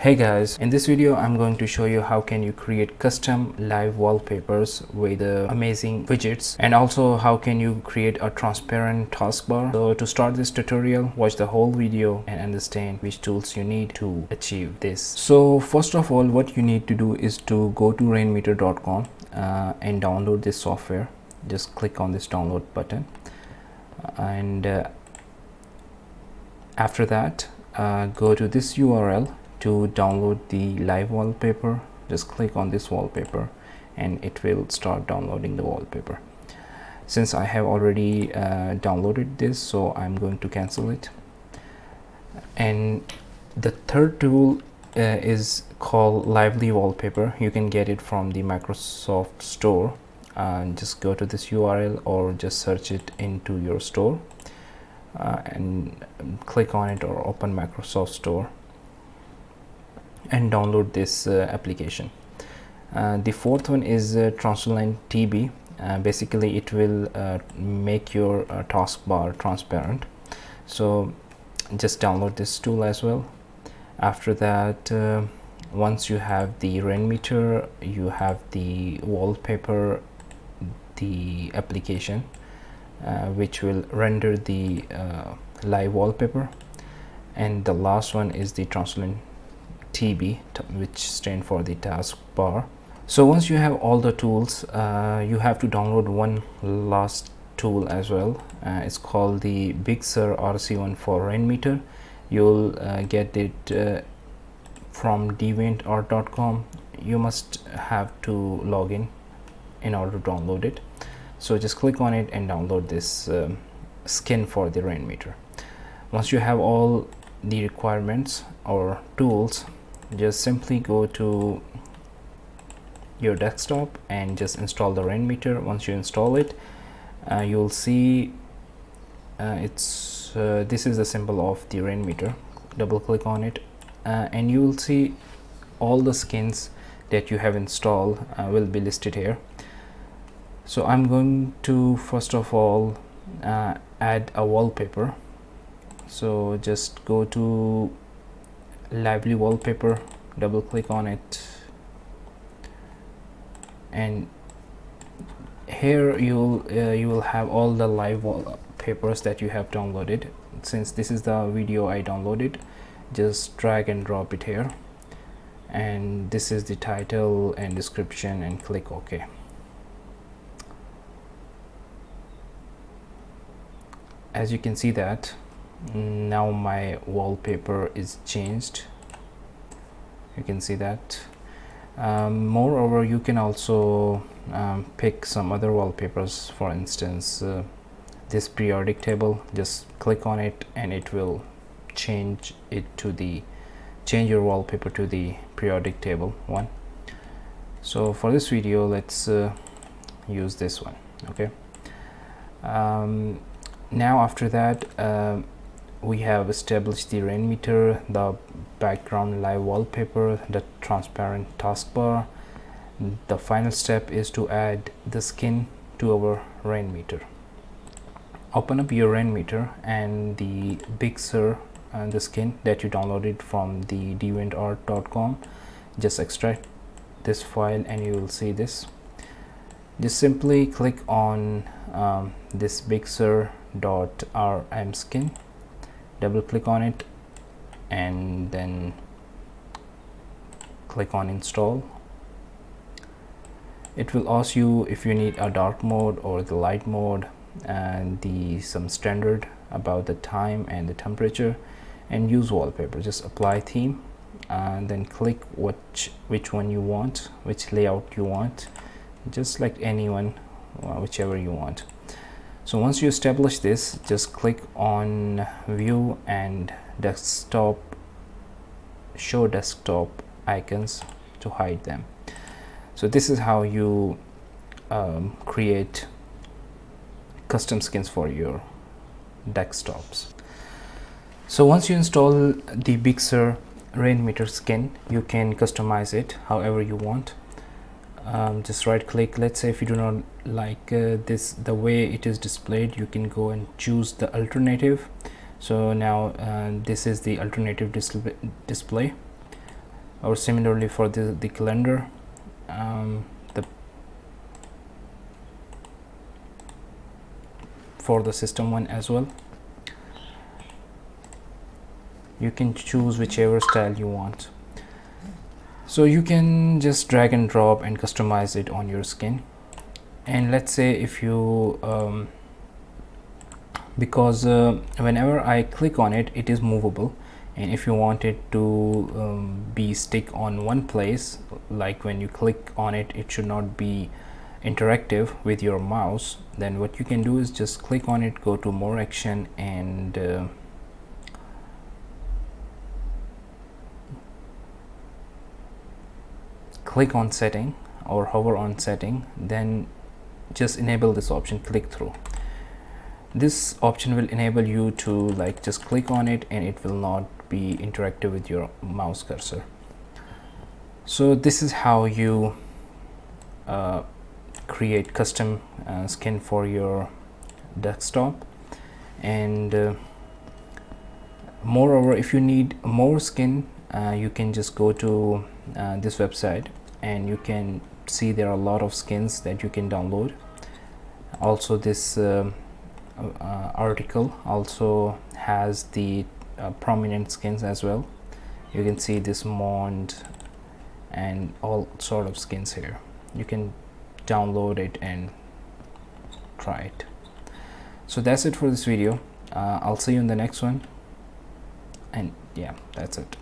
Hey guys, in this video I'm going to show you how can you create custom live wallpapers with amazing widgets, and also how can you create a transparent taskbar. So to start this tutorial, watch the whole video and understand which tools you need to achieve this. So first of all, what you need to do is to go to rainmeter.com and download this software. Just click on this download button, and after that go to this URL to download the live wallpaper. Just click on this wallpaper and it will start downloading the wallpaper. Since I have already downloaded this, so I'm going to cancel it. And the third tool is called lively wallpaper. You can get it from the Microsoft store. Just go to this URL or just search it into your store and click on it, or open Microsoft store and download this application. The fourth one is Translucent TB. Basically it will make your taskbar transparent, so just download this tool as well. After that, once you have the Rainmeter, you have the wallpaper, the application which will render the live wallpaper, and the last one is the Translucent TB, which stands for the taskbar. So once you have all the tools, you have to download one last tool as well. It's called the Big Sur RC1 for Rainmeter. You'll get it from deviantart.com. You must have to log in order to download it. So just click on it and download this skin for the Rainmeter. Once you have all the requirements or tools, just simply go to your desktop and just install the Rainmeter. Once you install it, you'll see this is the symbol of the Rainmeter. Double click on it and you will see all the skins that you have installed will be listed here. So I'm going to first of all add a wallpaper. So just go to lively wallpaper, double click on it, and here you will have all the live wallpapers that you have downloaded. Since this is the video I downloaded, just drag and drop it here, and this is the title and description, and click OK. As you can see that now my wallpaper is changed. You can see that. Moreover, you can also pick some other wallpapers. For instance, this periodic table, just click on it and it will change your wallpaper to the periodic table one. So for this video, let's use this one. Okay. Now after that, we have established the Rainmeter, the background live wallpaper, the transparent taskbar. The final step is to add the skin to our Rainmeter. Open up your Rainmeter and the Big Sur and the skin that you downloaded from the deviantart.com. Just extract this file and you will see this. Just simply click on this Big Sur.rm skin, double click on it and then click on install. It will ask you if you need a dark mode or the light mode, and some standard about the time and the temperature, and use wallpaper. Just apply theme and then click which one you want, which layout you want. Just like anyone, whichever you want. So once you establish this, just click on view and desktop, show desktop icons to hide them. So this is how you create custom skins for your desktops. So once you install the Big Sur Rainmeter skin, you can customize it however you want. Just right click. Let's say if you do not like the way it is displayed, you can go and choose the alternative. So now this is the alternative display. or similarly for the calendar, for the system one as well. You can choose whichever style you want. So you can just drag and drop and customize it on your skin. And let's say if you because whenever I click on it, it is movable, and if you want it to be stick on one place, like when you click on it, it should not be interactive with your mouse, then what you can do is just click on it, go to more action, and click on setting or hover on setting, then just enable this option, click through. This option will enable you to like just click on it and it will not be interactive with your mouse cursor. So this is how you create custom skin for your desktop. And moreover, if you need more skin, you can just go to this website and you can see there are a lot of skins that you can download. Also, this article also has the prominent skins as well. You can see this Mond and all sort of skins here. You can download it and try it. So that's it for this video. I'll see you in the next one, and yeah, that's it.